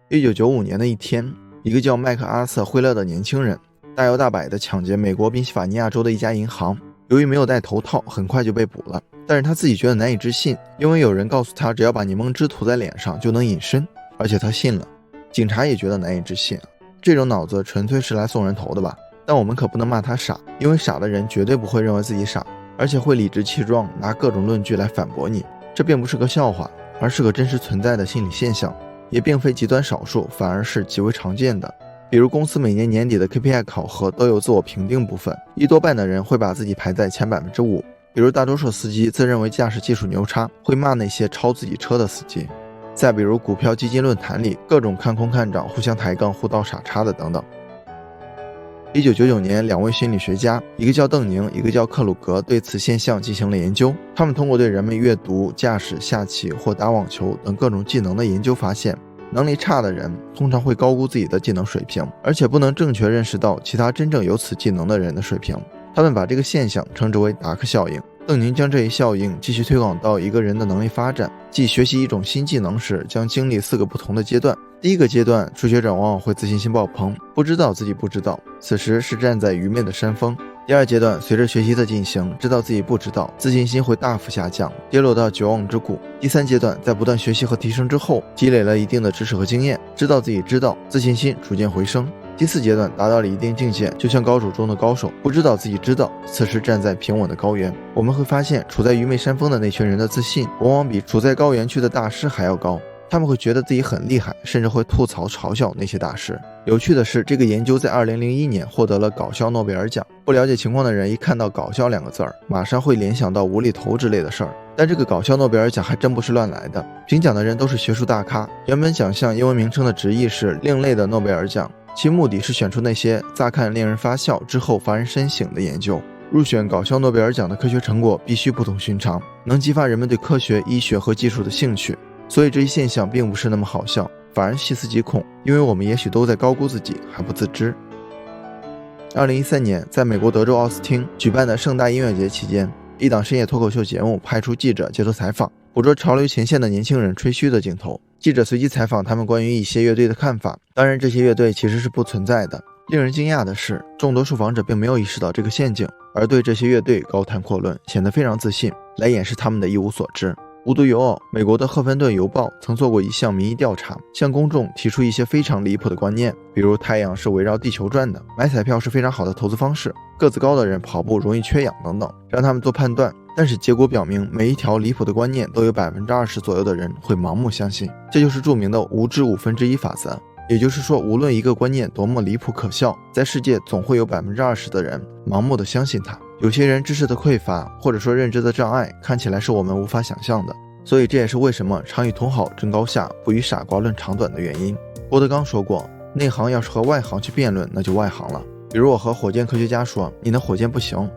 1995年的一天，一个叫麦克阿瑟·惠勒的年轻人大摇大摆地抢劫美国宾夕法尼亚州的一家银行，由于没有戴头套，很快就被捕了。但是他自己觉得难以置信，因为有人告诉他只要把柠檬汁涂在脸上就能隐身，而且他信了。警察也觉得难以置信，这种脑子纯粹是来送人头的吧？但我们可不能骂他傻，因为傻的人绝对不会认为自己傻，而且会理直气壮拿各种论据来反驳你。这并不是个笑话，而是个真实存在的心理现象，也并非极端少数，反而是极为常见的。比如公司每年年底的 KPI 考核都有自我评定部分，一多半的人会把自己排在前 5%。 比如大多数司机自认为驾驶技术牛叉，会骂那些超自己车的司机。再比如股票基金论坛里各种看空看涨，互相抬杠，互道傻叉的等等。1999年，两位心理学家，一个叫邓宁，一个叫克鲁格，对此现象进行了研究。他们通过对人们阅读、驾驶、下棋或打网球等各种技能的研究发现，能力差的人通常会高估自己的技能水平，而且不能正确认识到其他真正有此技能的人的水平。他们把这个现象称之为达克效应。邓宁将这一效应继续推广到一个人的能力发展，即学习一种新技能时将经历4个不同的阶段。第一个阶段，初学者往往会自信心爆棚，不知道自己不知道，此时是站在愚昧的山峰。第二阶段，随着学习的进行，知道自己不知道，自信心会大幅下降，跌落到绝望之谷。第三阶段，在不断学习和提升之后，积累了一定的知识和经验，知道自己知道，自信心逐渐回升。第4阶段，达到了一定境界，就像高手中的高手，不知道自己知道，此时站在平稳的高原。我们会发现，处在愚昧山峰的那群人的自信，往往比处在高原区的大师还要高。他们会觉得自己很厉害，甚至会吐槽嘲笑那些大师。有趣的是，这个研究在2001年获得了搞笑诺贝尔奖。不了解情况的人一看到搞笑2个字儿，马上会联想到无厘头之类的事儿。但这个搞笑诺贝尔奖还真不是乱来的，评奖的人都是学术大咖。原本奖项英文名称的直译是另类的诺贝尔奖，其目的是选出那些乍看令人发笑之后发人深省的研究。入选搞笑诺贝尔奖的科学成果必须不同寻常，能激发人们对科学、医学和技术的兴趣。所以这一现象并不是那么好笑，反而细思极恐，因为我们也许都在高估自己还不自知。2013年，在美国德州奥斯汀举办的盛大音乐节期间，一档深夜脱口秀节目派出记者接受采访，捕捉潮流前线的年轻人吹嘘的镜头。记者随机采访他们关于一些乐队的看法，当然这些乐队其实是不存在的。令人惊讶的是，众多受访者并没有意识到这个陷阱，而对这些乐队高谈阔论，显得非常自信，来掩饰他们的一无所知。无独有偶，美国的赫芬顿邮报曾做过一项民意调查，向公众提出一些非常离谱的观念，比如太阳是围绕地球转的，买彩票是非常好的投资方式，个子高的人跑步容易缺氧等等，让他们做判断。但是结果表明，每一条离谱的观念都有20%左右的人会盲目相信，这就是著名的无知1/5法则。也就是说，无论一个观念多么离谱可笑，在世界总会有20%的人盲目的相信它。有些人知识的匮乏，或者说认知的障碍，看起来是我们无法想象的。所以这也是为什么常与同好争高下，不与傻瓜论长短的原因。郭德纲说过，内行要是和外行去辩论，那就外行了。比如我和火箭科学家说，你的火箭不行，